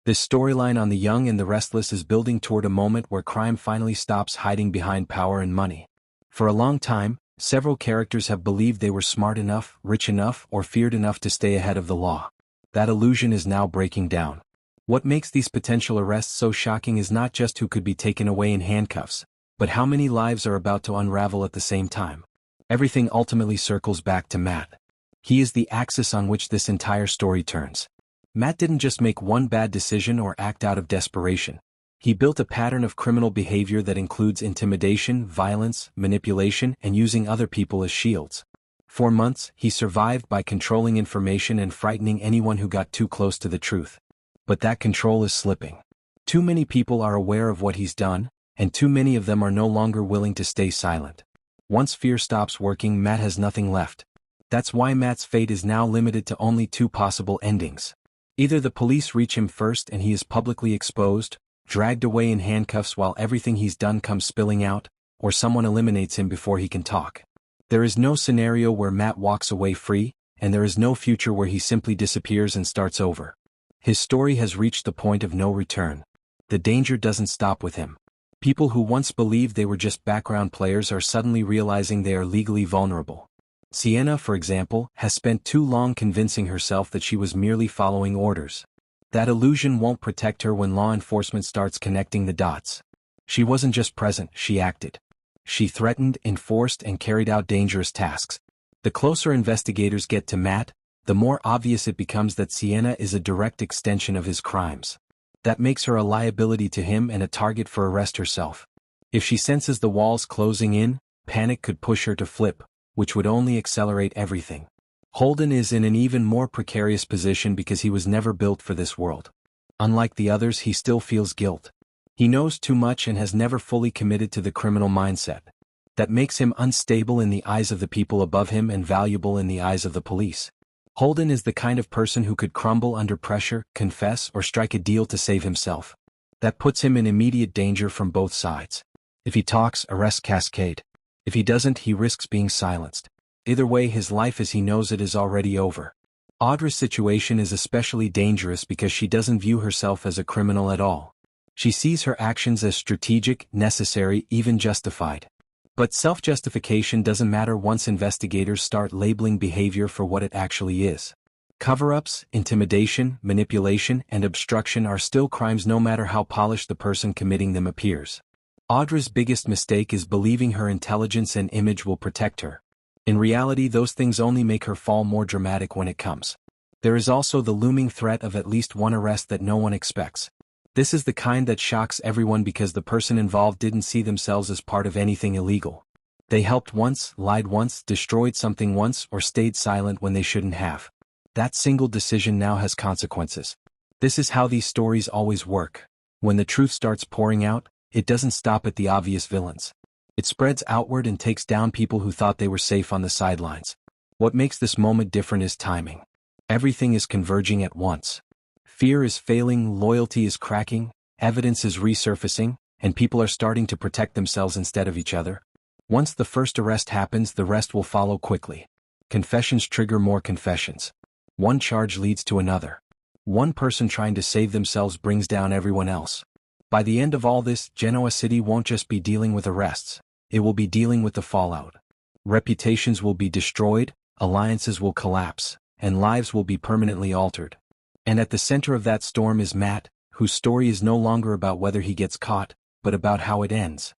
This storyline on The Young and the Restless is building toward a moment where crime finally stops hiding behind power and money. For a long time, several characters have believed they were smart enough, rich enough, or feared enough to stay ahead of the law. That illusion is now breaking down. What makes these potential arrests so shocking is not just who could be taken away in handcuffs, but how many lives are about to unravel at the same time. Everything ultimately circles back to Matt. He is the axis on which this entire story turns. Matt didn't just make one bad decision or act out of desperation. He built a pattern of criminal behavior that includes intimidation, violence, manipulation, and using other people as shields. For months, he survived by controlling information and frightening anyone who got too close to the truth. But that control is slipping. Too many people are aware of what he's done, and too many of them are no longer willing to stay silent. Once fear stops working, Matt has nothing left. That's why Matt's fate is now limited to only two possible endings. Either the police reach him first and he is publicly exposed, dragged away in handcuffs while everything he's done comes spilling out, or someone eliminates him before he can talk. There is no scenario where Matt walks away free, and there is no future where he simply disappears and starts over. His story has reached the point of no return. The danger doesn't stop with him. People who once believed they were just background players are suddenly realizing they are legally vulnerable. Sienna, for example, has spent too long convincing herself that she was merely following orders. That illusion won't protect her when law enforcement starts connecting the dots. She wasn't just present, she acted. She threatened, enforced, and carried out dangerous tasks. The closer investigators get to Matt, the more obvious it becomes that Sienna is a direct extension of his crimes. That makes her a liability to him and a target for arrest herself. If she senses the walls closing in, panic could push her to flip, which would only accelerate everything. Holden is in an even more precarious position because he was never built for this world. Unlike the others, he still feels guilt. He knows too much and has never fully committed to the criminal mindset. That makes him unstable in the eyes of the people above him and valuable in the eyes of the police. Holden is the kind of person who could crumble under pressure, confess, or strike a deal to save himself. That puts him in immediate danger from both sides. If he talks, arrests cascade. If he doesn't, he risks being silenced. Either way, his life as he knows it is already over. Audra's situation is especially dangerous because she doesn't view herself as a criminal at all. She sees her actions as strategic, necessary, even justified. But self-justification doesn't matter once investigators start labeling behavior for what it actually is. Cover-ups, intimidation, manipulation, and obstruction are still crimes no matter how polished the person committing them appears. Audra's biggest mistake is believing her intelligence and image will protect her. In reality, those things only make her fall more dramatic when it comes. There is also the looming threat of at least one arrest that no one expects. This is the kind that shocks everyone because the person involved didn't see themselves as part of anything illegal. They helped once, lied once, destroyed something once, or stayed silent when they shouldn't have. That single decision now has consequences. This is how these stories always work. When the truth starts pouring out, it doesn't stop at the obvious villains. It spreads outward and takes down people who thought they were safe on the sidelines. What makes this moment different is timing. Everything is converging at once. Fear is failing, loyalty is cracking, evidence is resurfacing, and people are starting to protect themselves instead of each other. Once the first arrest happens, the rest will follow quickly. Confessions trigger more confessions. One charge leads to another. One person trying to save themselves brings down everyone else. By the end of all this, Genoa City won't just be dealing with arrests. It will be dealing with the fallout. Reputations will be destroyed, alliances will collapse, and lives will be permanently altered. And at the center of that storm is Matt, whose story is no longer about whether he gets caught, but about how it ends.